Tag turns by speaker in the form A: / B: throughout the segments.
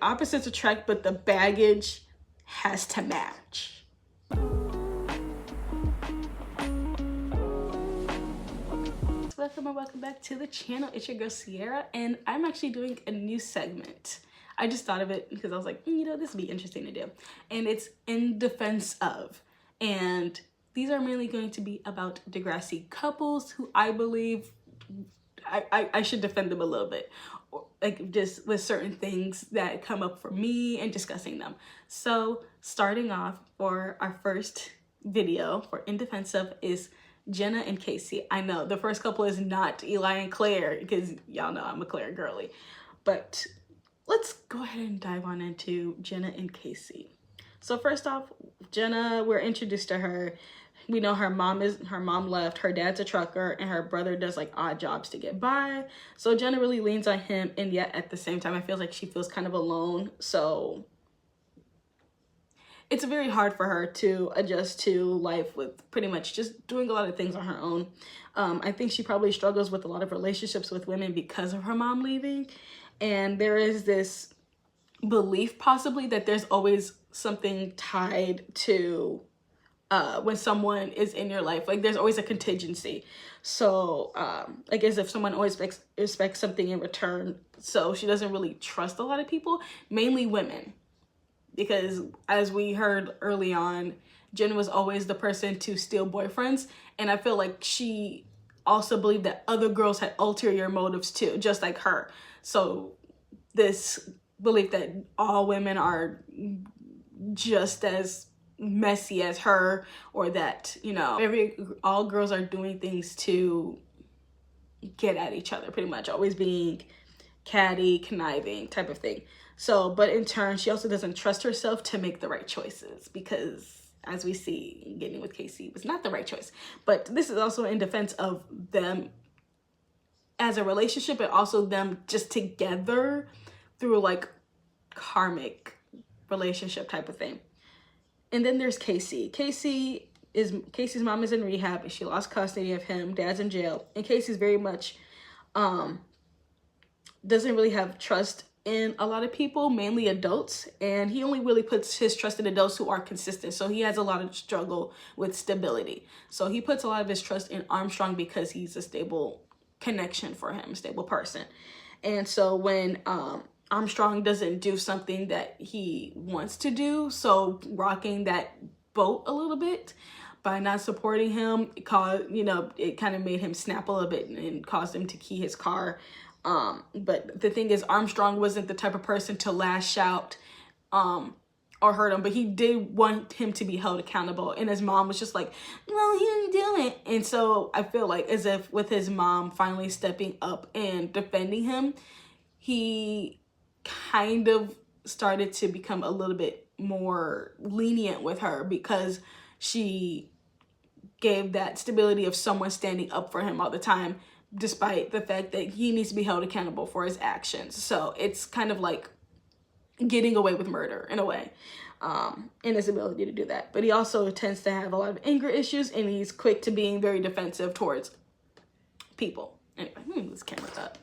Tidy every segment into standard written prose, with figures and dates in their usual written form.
A: opposites attract, but the baggage has to match. Welcome and welcome back to the channel. It's your girl Sierra, and I'm actually doing a new segment. I just thought of it because I was like, you know, this would be interesting to do. And it's in defense of. And these are mainly going to be about Degrassi couples who I believe I should defend them a little bit. Like just with certain things that come up for me and discussing them. So starting off for our first video for In Defense of is Jenna and K.C. I know the first couple is not Eli and Claire because y'all know I'm a Claire girly. But let's go ahead and dive on into Jenna and K.C. So first off, Jenna, we're introduced to her. We know her mom left, her dad's a trucker, and her brother does like odd jobs to get by. So Jenna really leans on him, and yet at the same time, I feel like she feels kind of alone. So it's very hard for her to adjust to life with pretty much just doing a lot of things on her own. I think she probably struggles with a lot of relationships with women because of her mom leaving. And there is this belief possibly that there's always something tied to when someone is in your life. Like there's always a contingency. So like as if someone always expects something in return. So she doesn't really trust a lot of people, mainly women. Because as we heard early on, Jen was always the person to steal boyfriends. And I feel like she also believed that other girls had ulterior motives too, just like her. So this belief that all women are just as messy as her, or that, you know, all girls are doing things to get at each other, pretty much always being catty, conniving type of thing. So, but in turn, she also doesn't trust herself to make the right choices because, as we see, getting with K.C. was not the right choice. But this is also in defense of them as a relationship, and also them just together through like karmic relationship type of thing. And then there's K.C. K.C.'s mom is in rehab and she lost custody of him. Dad's in jail. And K.C.'s very much doesn't really have trust in a lot of people, mainly adults. And he only really puts his trust in adults who are consistent. So he has a lot of struggle with stability. So he puts a lot of his trust in Armstrong because he's a stable connection for him, a stable person. And so when Armstrong doesn't do something that he wants to do, so rocking that boat a little bit by not supporting him, it kind of made him snap a little bit and caused him to key his car. But the thing is, Armstrong wasn't the type of person to lash out or hurt him, but he did want him to be held accountable. And his mom was just like, well, he didn't do it. And so I feel like as if with his mom finally stepping up and defending him, he kind of started to become a little bit more lenient with her because she gave that stability of someone standing up for him all the time, despite the fact that he needs to be held accountable for his actions. So it's kind of like getting away with murder in a way, in his ability to do that. But he also tends to have a lot of anger issues, and he's quick to being very defensive towards people. Anyway, this camera's up.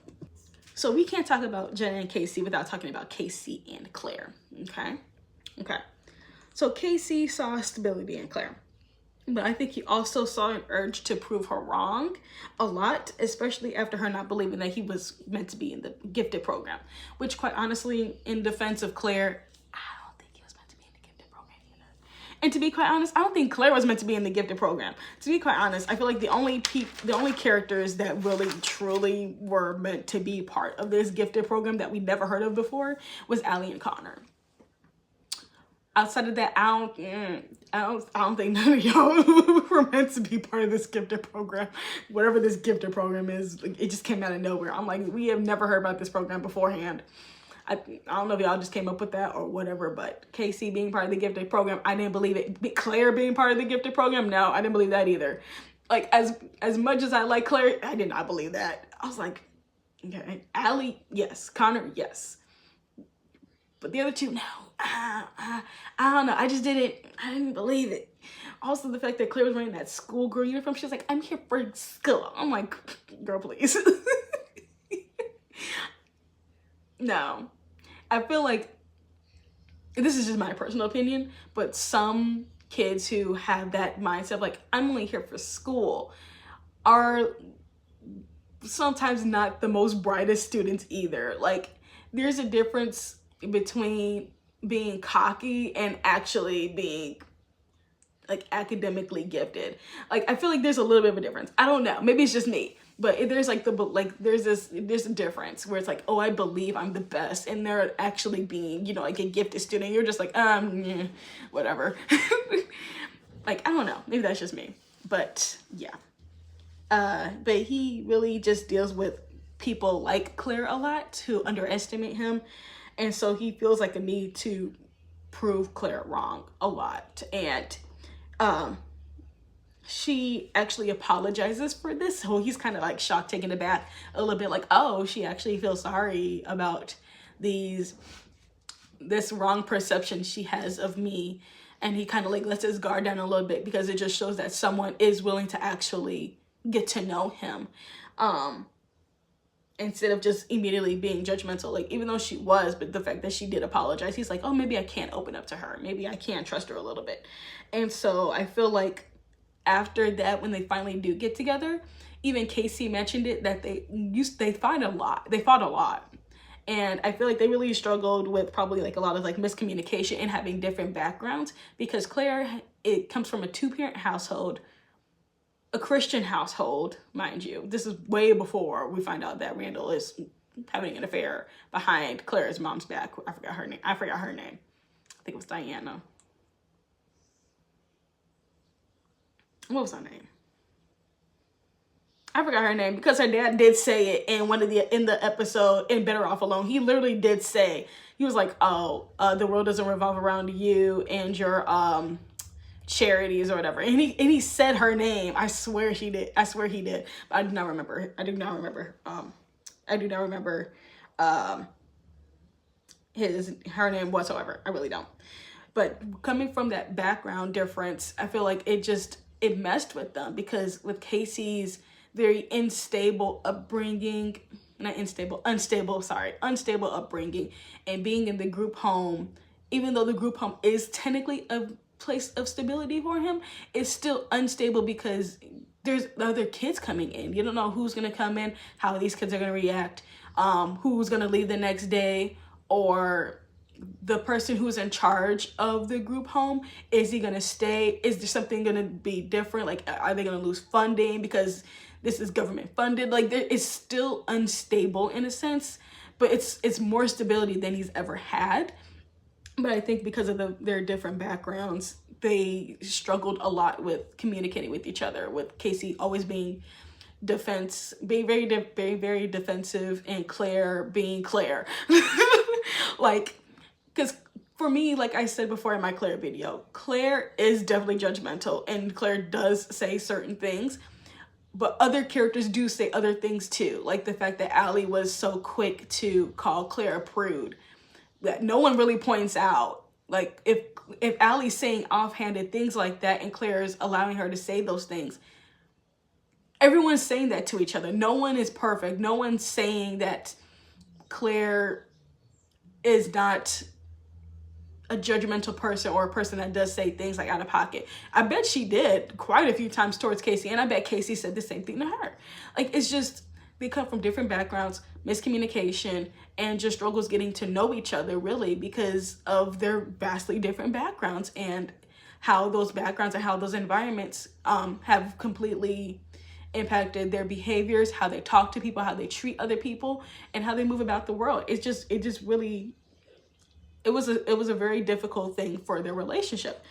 A: So we can't talk about Jenna and K.C. without talking about K.C. and Clare, okay? So K.C. saw stability in Clare, but I think he also saw an urge to prove her wrong a lot, especially after her not believing that he was meant to be in the gifted program, which quite honestly, in defense of Claire, I don't think he was meant to be in the gifted program either. And to be quite honest, I don't think Claire was meant to be in the gifted program. To be quite honest, I feel like the only characters that really truly were meant to be part of this gifted program that we never heard of before was Allie and Connor. Outside of that, I don't think none of y'all were meant to be part of this gifted program. Whatever this gifted program is, it just came out of nowhere. I'm like, we have never heard about this program beforehand. I don't know if y'all just came up with that or whatever, but K.C. being part of the gifted program, I didn't believe it. Claire being part of the gifted program, no, I didn't believe that either. Like, as much as I like Claire, I did not believe that. I was like, okay, Allie, yes. Connor, yes. But the other two, no. I don't know. I didn't believe it. Also, the fact that Claire was wearing that schoolgirl uniform, she was like, I'm here for school. I'm like, girl, please. No. I feel like this is just my personal opinion, but some kids who have that mindset of like, I'm only here for school, are sometimes not the most brightest students either. Like, there's a difference between being cocky and actually being like academically gifted. Like, I feel like there's a little bit of a difference. I don't know, maybe it's just me, but there's like there's a difference where it's like, oh, I believe I'm the best, and they're actually being, you know, like a gifted student. You're just like, yeah, whatever. Like, I don't know, maybe that's just me, but yeah. But he really just deals with people like Claire a lot who underestimate him, and so he feels like a need to prove Claire wrong a lot. And she actually apologizes for this, so he's kind of like shocked, taken aback a little bit, like, oh, she actually feels sorry about this wrong perception she has of me. And he kind of like lets his guard down a little bit, because it just shows that someone is willing to actually get to know him, instead of just immediately being judgmental. Like, even though she was, but the fact that she did apologize, he's like, oh, maybe I can't open up to her, maybe I can trust her a little bit. And so I feel like after that, when they finally do get together, even K.C mentioned it, that they fought a lot. And I feel like they really struggled with probably like a lot of like miscommunication and having different backgrounds, because Claire, it comes from a 2-parent household, a Christian household, mind you. This is way before we find out that Randall is having an affair behind Claire's mom's back. I forgot her name. I think it was Diana. What was her name? I forgot her name, because her dad did say it in the episode in Better Off Alone. He literally did say, he was like, oh, the world doesn't revolve around you and your charities or whatever. And he said her name. I swear he did. But I do not remember. Her name whatsoever. I really don't. But coming from that background difference, I feel like it messed with them, because with K.C.'s very unstable upbringing, unstable upbringing, and being in the group home, even though the group home is technically a place of stability for him, it's still unstable because there's other kids coming in. You don't know who's going to come in, how these kids are going to react, who's going to leave the next day, or the person who's in charge of the group home, is he going to stay? Is there something going to be different? Like, are they going to lose funding because this is government funded? Like, it's still unstable in a sense, but it's more stability than he's ever had. But I think because of their different backgrounds, they struggled a lot with communicating with each other, with K.C. always being very, very defensive, and Claire being Claire. Like, because for me, like I said before in my Claire video, Claire is definitely judgmental, and Claire does say certain things, but other characters do say other things too. Like the fact that Allie was so quick to call Claire a prude, that no one really points out. Like, if Allie's saying offhanded things like that and Claire's allowing her to say those things, everyone's saying that to each other. No one is perfect. No one's saying that Claire is not a judgmental person, or a person that does say things like out of pocket. I bet she did quite a few times towards K.C., and I bet K.C. said the same thing to her. Like, it's just, they come from different backgrounds, miscommunication, and just struggles getting to know each other, really, because of their vastly different backgrounds, and how those backgrounds and how those environments have completely impacted their behaviors, how they talk to people, how they treat other people, and how they move about the world. It was a very difficult thing for their relationship.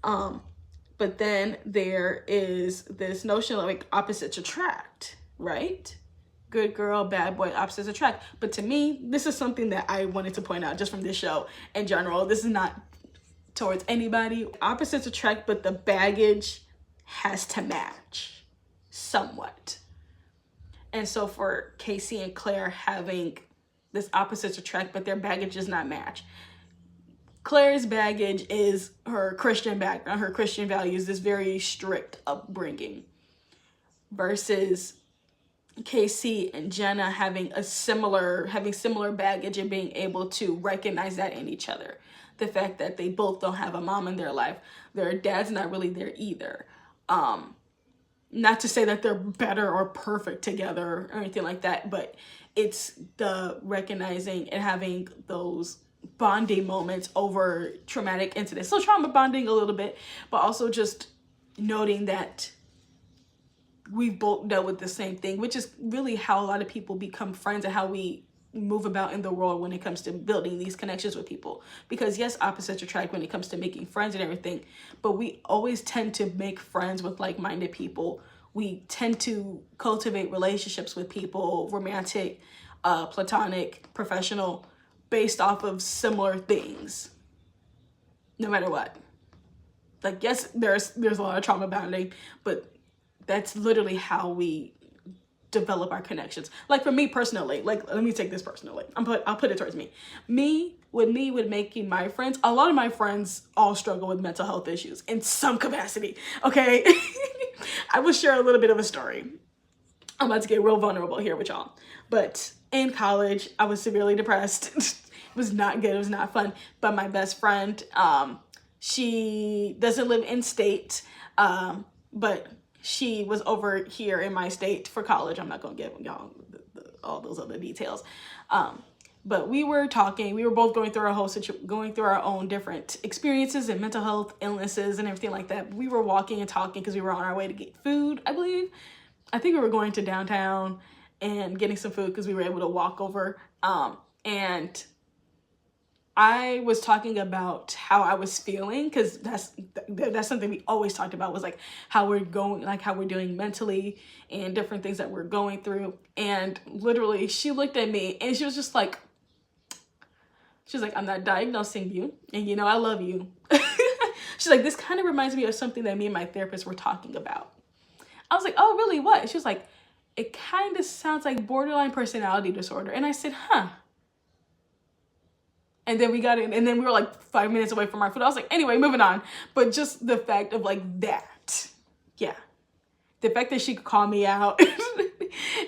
A: But then there is this notion of like opposites attract, right? Good girl, bad boy, opposites attract. But to me, this is something that I wanted to point out just from this show in general. This is not towards anybody. Opposites attract, but the baggage has to match somewhat. And so for K.C. and Claire having this opposites attract, but their baggage does not match. Claire's baggage is her Christian background, her Christian values, this very strict upbringing, versus K.C and Jenna having similar baggage and being able to recognize that in each other. The fact that they both don't have a mom in their life. Their dad's not really there either. Not to say that they're better or perfect together or anything like that, but it's the recognizing and having those bonding moments over traumatic incidents. So trauma bonding a little bit, but also just noting that we've both dealt with the same thing, which is really how a lot of people become friends and how we move about in the world when it comes to building these connections with people. Because yes, opposites attract when it comes to making friends and everything, but we always tend to make friends with like-minded people. We tend to cultivate relationships with people, romantic, platonic, professional, based off of similar things, no matter what. Like, yes, there's a lot of trauma bonding, but that's literally how we develop our connections. Like for me personally, like let me take this personally. I'll put it towards me. With making my friends, a lot of my friends all struggle with mental health issues in some capacity. Okay. I will share a little bit of a story. I'm about to get real vulnerable here with y'all. But in college, I was severely depressed. It was not good. It was not fun. But my best friend, she doesn't live in state, but she was over here in my state for college. I'm not going to give y'all all those other details. But we were talking. We were both going through going through our own different experiences and mental health illnesses and everything like that. We were walking and talking because we were on our way to get food, I believe. I think we were going to downtown and getting some food because we were able to walk over. And I was talking about how I was feeling, because that's something we always talked about, was like how we're going, like how we're doing mentally and different things that we're going through. And literally she looked at me and she was just like, I'm not diagnosing you, and you know I love you. She's like, this kind of reminds me of something that me and my therapist were talking about. I was like, oh really, what? She was like, it kind of sounds like borderline personality disorder. And I said, huh. And then we got in, and then we were like 5 minutes away from our food. I was like, anyway, moving on. But just the fact of like that, yeah. The fact that she could call me out,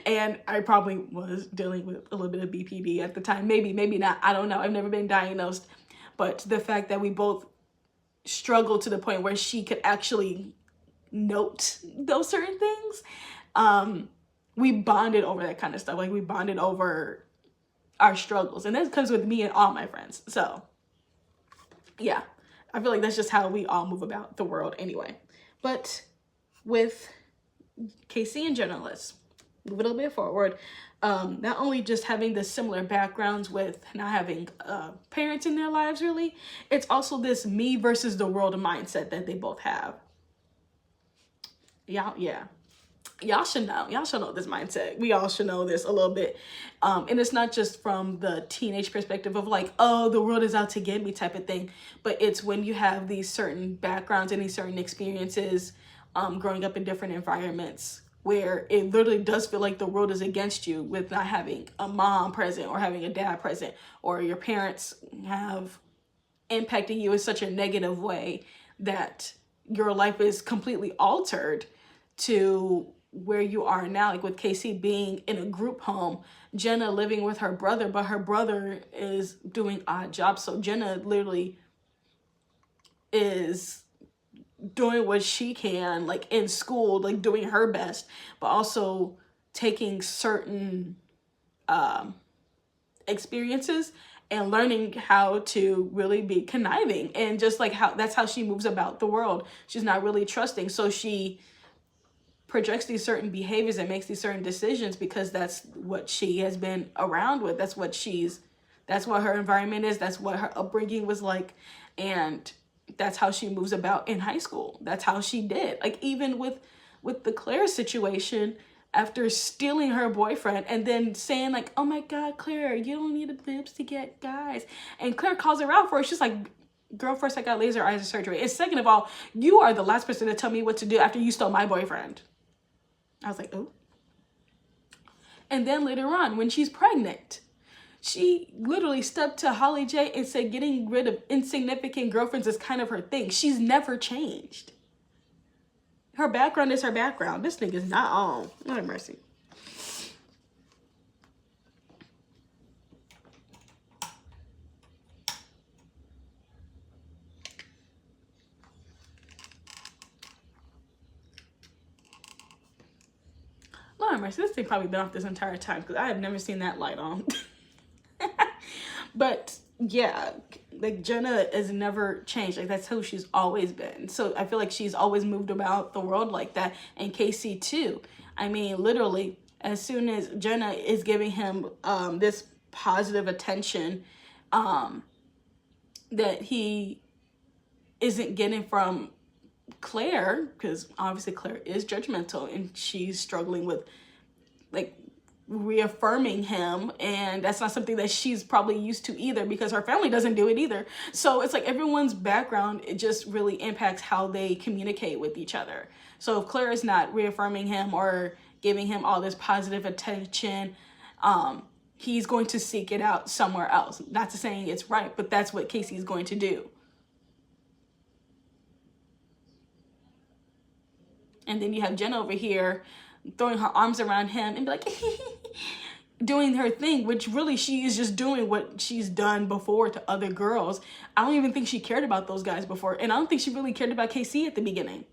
A: and I probably was dealing with a little bit of BPD at the time. Maybe not. I don't know. I've never been diagnosed. But the fact that we both struggled to the point where she could actually note those certain things, we bonded over that kind of stuff. Like we bonded over our struggles, and that comes with me and all my friends. So yeah, I feel like that's just how we all move about the world anyway. But with K.C and Jenna, let's move a little bit forward. Not only just having the similar backgrounds with not having parents in their lives really, it's also this me versus the world mindset that they both have. Y'all should know this mindset. We all should know this a little bit. And it's not just from the teenage perspective of like, oh, the world is out to get me type of thing, but it's when you have these certain backgrounds and these certain experiences, growing up in different environments where it literally does feel like the world is against you, with not having a mom present or having a dad present, or your parents have impacted you in such a negative way that your life is completely altered to where you are now. Like with K.C being in a group home, Jenna living with her brother, but her brother is doing odd jobs. So Jenna literally is doing what she can, like in school, like doing her best, but also taking certain experiences and learning how to really be conniving, and just like that's how she moves about the world. She's not really trusting, so she projects these certain behaviors and makes these certain decisions because that's what she has been around with. That's what her environment is. That's what her upbringing was like. And that's how she moves about in high school. That's how she did. Like even with the Claire situation, after stealing her boyfriend and then saying like, oh my God, Claire, you don't need the boobs to get guys. And Claire calls her out for it. She's like, girl, first I got laser eye surgery. And second of all, you are the last person to tell me what to do after you stole my boyfriend. I was like, oh. And then later on, when she's pregnant, she literally stepped to Holly J and said getting rid of insignificant girlfriends is kind of her thing. She's never changed. Her background is her background. This nigga's not on. Lord have mercy. Lord mercy, this thing probably been off this entire time because I have never seen that light on. But yeah, like Jenna has never changed. Like that's who she's always been. So I feel like she's always moved about the world like that. And KC too. I mean, literally, as soon as Jenna is giving him this positive attention that he isn't getting from Claire, because obviously Claire is judgmental and she's struggling with like reaffirming him, and that's not something that she's probably used to either because her family doesn't do it either. So it's like everyone's background, it just really impacts how they communicate with each other. So if Claire is not reaffirming him or giving him all this positive attention, he's going to seek it out somewhere else. Not to saying it's right, but that's what K.C. is going to do. And then you have Jenna over here throwing her arms around him and be like, doing her thing, which really she is just doing what she's done before to other girls. I don't even think she cared about those guys before. And I don't think she really cared about KC at the beginning.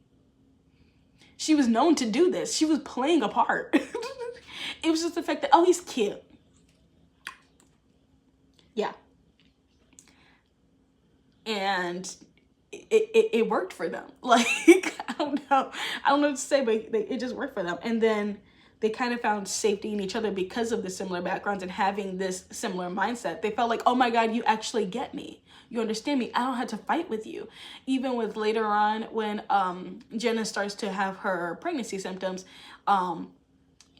A: She was known to do this. She was playing a part. It was just the fact that, oh, he's cute. Yeah. And it worked for them. Like, I don't know what to say, but it just worked for them. And then they kind of found safety in each other because of the similar backgrounds and having this similar mindset. They felt like, oh my God, you actually get me. You understand me. I don't have to fight with you. Even with later on when Jenna starts to have her pregnancy symptoms,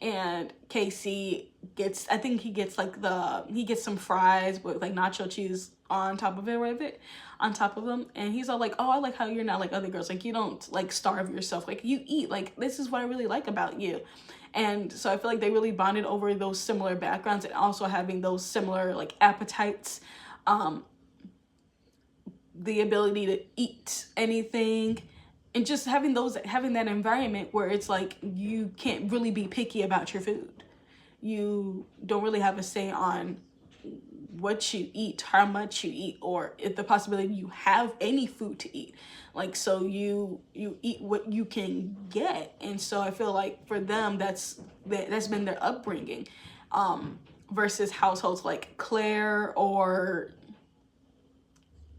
A: and KC gets, I think he gets like he gets some fries with like nacho cheese on top of it, right? On top of them. And he's all like, oh, I like how you're not like other girls. Like you don't like starve yourself. Like you eat. Like this is what I really like about you. And so I feel like they really bonded over those similar backgrounds and also having those similar like appetites, the ability to eat anything, and just having that environment where it's like you can't really be picky about your food. You don't really have a say on what you eat, how much you eat, or if the possibility you have any food to eat. Like, so you eat what you can get. And so I feel like for them, that's been their upbringing, versus households like Claire or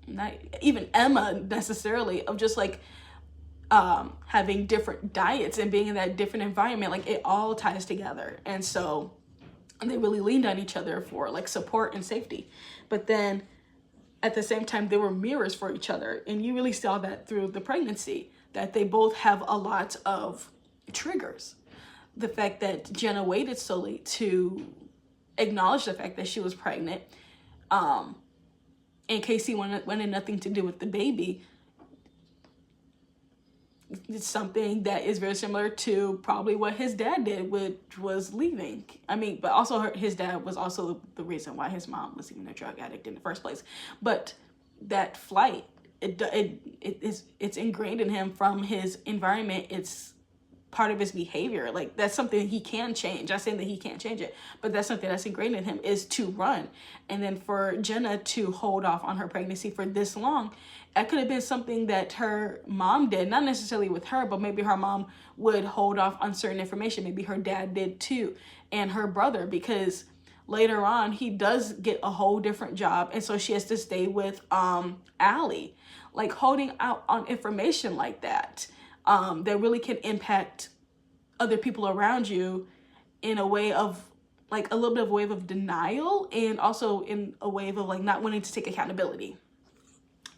A: not even Emma necessarily, of just like having different diets and being in that different environment. Like it all ties together. And so they really leaned on each other for like support and safety. But then at the same time, they were mirrors for each other. And you really saw that through the pregnancy, that they both have a lot of triggers. The fact that Jenna waited so late to acknowledge the fact that she was pregnant, and KC wanted nothing to do with the baby. It's something that is very similar to probably what his dad did, which was leaving. I mean, but also his dad was also the reason why his mom was even a drug addict in the first place. But that flight, it's ingrained in him from his environment. It's part of his behavior. Like that's something he can change. I'm saying that he can't change it, but that's something that's ingrained in him, is to run. And then for Jenna to hold off on her pregnancy for this long, that could have been something that her mom did, not necessarily with her, but maybe her mom would hold off on certain information. Maybe her dad did too, and her brother, because later on he does get a whole different job, and so she has to stay with Allie. Like holding out on information like that, that really can impact other people around you in a way of like a little bit of wave of denial, and also in a wave of like not wanting to take accountability.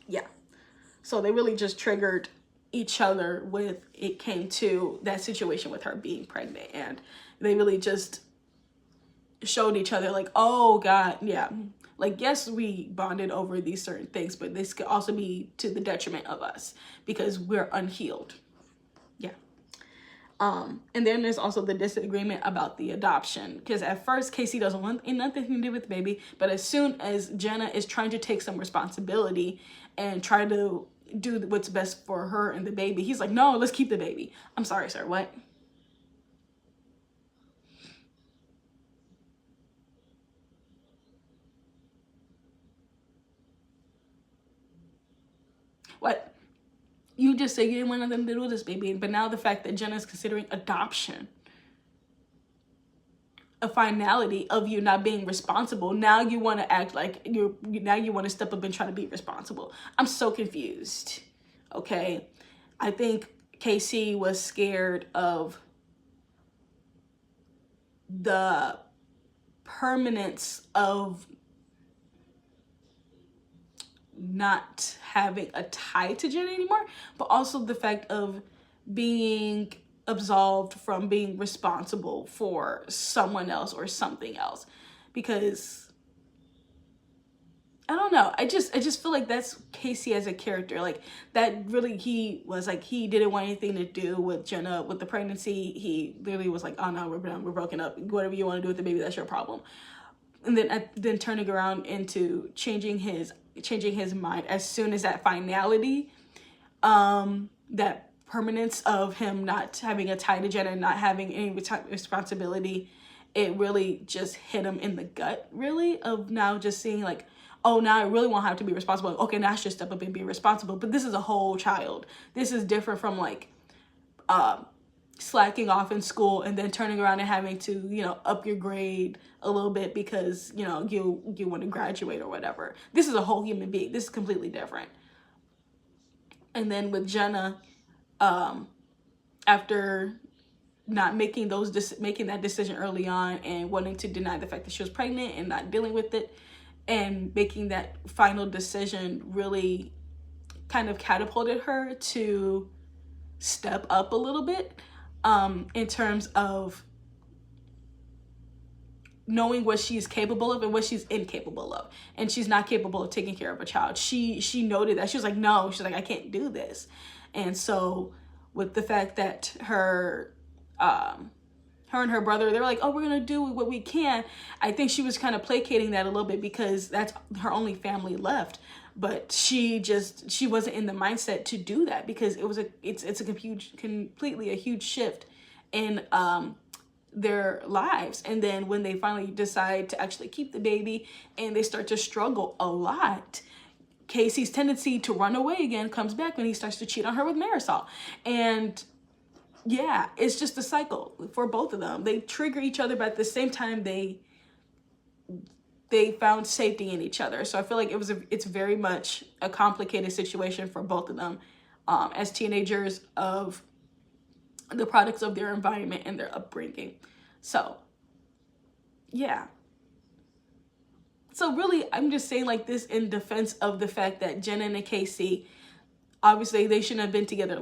A: Yeah. So they really just triggered each other when it came to that situation with her being pregnant. And they really just showed each other like, oh God, yeah. Like, yes, we bonded over these certain things, but this could also be to the detriment of us because we're unhealed. Yeah. And then there's also the disagreement about the adoption, because at first KC doesn't want nothing to do with the baby, but as soon as Jenna is trying to take some responsibility and try to do what's best for her and the baby, he's like, no, let's keep the baby. I'm sorry, sir, what? What? You just said you didn't want nothing to do with this baby, but now the fact that Jenna's considering adoption. a finality of you not being responsible. Now you want to act like now you want to step up and try to be responsible. I'm so confused. Okay. I think KC was scared of the permanence of not having a tie to Jenna anymore, but also the fact of being absolved from being responsible for someone else or something else. Because I don't know, I just feel like that's K.C as a character. Like, that really, he was like, he didn't want anything to do with Jenna with the pregnancy. He literally was like, oh no, we're done, we're broken up, whatever you want to do with the baby, that's your problem. And then turning around into changing his mind as soon as that finality, that permanence of him not having a tie to Jenna, not having any responsibility, it really just hit him in the gut, really, of now just seeing like, oh, now I really won't have to be responsible. Okay, now I should step up and be responsible. But this is a whole child. This is different from like slacking off in school and then turning around and having to, you know, up your grade a little bit because, you know, you want to graduate or whatever. This is a whole human being. This is completely different. And then with Jenna, after not making that decision early on and wanting to deny the fact that she was pregnant and not dealing with it, and making that final decision really kind of catapulted her to step up a little bit, in terms of knowing what she's capable of and what she's incapable of. And she's not capable of taking care of a child. She noted that. She was like, no, she's like, I can't do this. And so with the fact that her and her brother, they were like, oh, we're gonna do what we can, I think she was kind of placating that a little bit because that's her only family left. But she wasn't in the mindset to do that because it's completely a huge shift in their lives. And then when they finally decide to actually keep the baby and they start to struggle a lot, K.C's tendency to run away again comes back when he starts to cheat on her with Marisol. And yeah, it's just a cycle for both of them. They trigger each other, but at the same time, they found safety in each other. So I feel like it's very much a complicated situation for both of them, as teenagers, of the products of their environment and their upbringing. So yeah. So really, I'm just saying like this in defense of the fact that Jenna and K.C, obviously they shouldn't have been together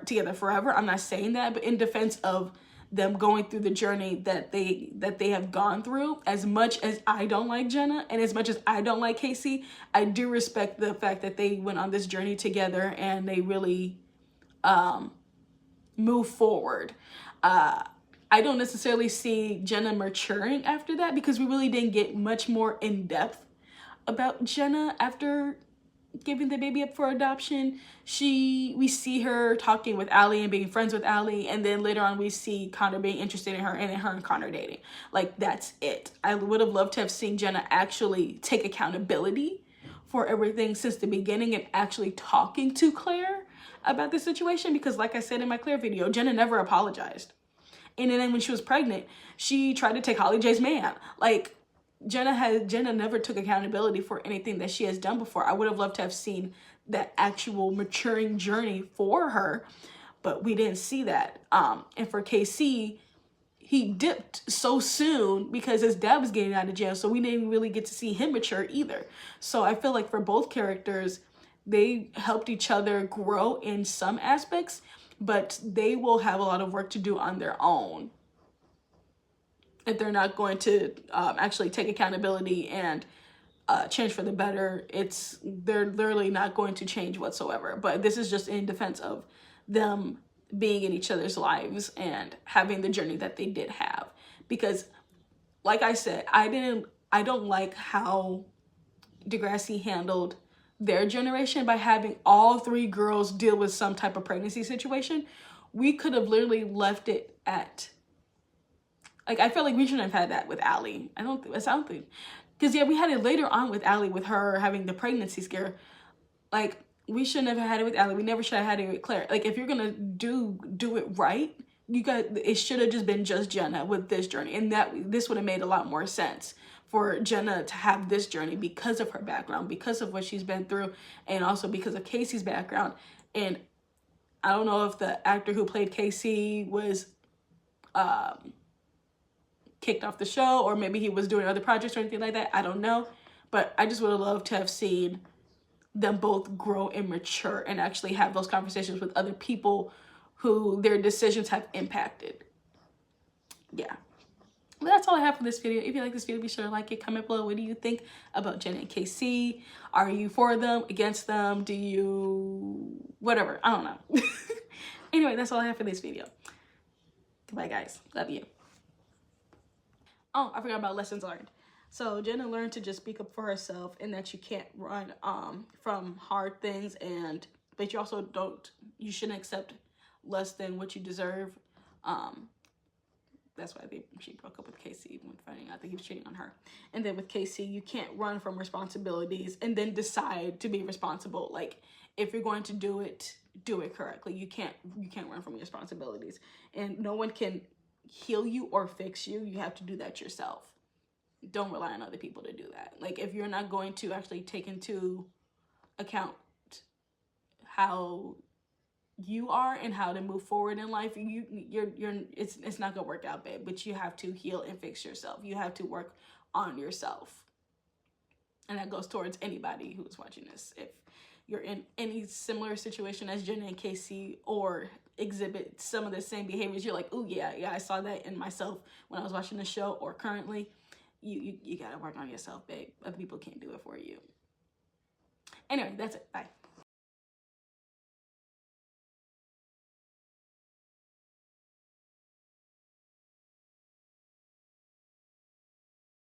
A: together forever. I'm not saying that, but in defense of them going through the journey that they have gone through, as much as I don't like Jenna and as much as I don't like K.C, I do respect the fact that they went on this journey together and they really move forward. I don't necessarily see Jenna maturing after that because we really didn't get much more in depth about Jenna after giving the baby up for adoption. We see her talking with Allie and being friends with Allie, and then later on we see Connor being interested in her and then her and Connor dating. Like, that's it. I would have loved to have seen Jenna actually take accountability for everything since the beginning and actually talking to Claire about the situation, because like I said in my Claire video, Jenna never apologized. And then when she was pregnant, she tried to take Holly J's man. Like, Jenna never took accountability for anything that she has done before. I would have loved to have seen that actual maturing journey for her, but we didn't see that. And for K.C, he dipped so soon because his dad was getting out of jail, so we didn't really get to see him mature either. So I feel like for both characters, they helped each other grow in some aspects, but they will have a lot of work to do on their own if they're not going to actually take accountability and change for the better. They're literally not going to change whatsoever. But this is just in defense of them being in each other's lives and having the journey that they did have. Because like I said, I don't like how Degrassi handled their generation by having all three girls deal with some type of pregnancy situation. We could have literally left it at, like, I feel like we shouldn't have had that with Allie. I don't think. Because, yeah, we had it later on with Allie, with her having the pregnancy scare. Like, we shouldn't have had it with Allie. We never should have had it with Claire. Like, if you're going to do it right, it should have just been just Jenna with this journey, and this would have made a lot more sense for Jenna to have this journey because of her background, because of what she's been through, and also because of K.C's background. And I don't know if the actor who played K.C was kicked off the show, or maybe he was doing other projects or anything like that. I don't know, but I just would have loved to have seen them both grow and mature and actually have those conversations with other people who their decisions have impacted. Yeah. Well, that's all I have for this video. If you like this video, be sure to like it, comment below. What do you think about Jenna and KC? Are you for them, against them? Do you, whatever, I don't know. Anyway, that's all I have for this video. Goodbye, guys. Love you. Oh, I forgot about lessons learned. So Jenna learned to just speak up for herself, and that you can't run from hard things, but you also you shouldn't accept less than what you deserve. That's why she broke up with KC when finding out that he was cheating on her. And then with KC, you can't run from responsibilities and then decide to be responsible. Like, if you're going to do it correctly. You can't run from your responsibilities, and no one can heal you or fix you. You have to do that yourself. Don't rely on other people to do that. Like, if you're not going to actually take into account how you are and how to move forward in life, it's not gonna work out, babe. But you have to heal and fix yourself. You have to work on yourself, and that goes towards anybody who's watching this. If you're in any similar situation as Jenna and KC, or exhibit some of the same behaviors, you're like, oh yeah, I saw that in myself when I was watching the show, or currently, you gotta work on yourself, babe. Other people can't do it for you. Anyway, that's it. Bye.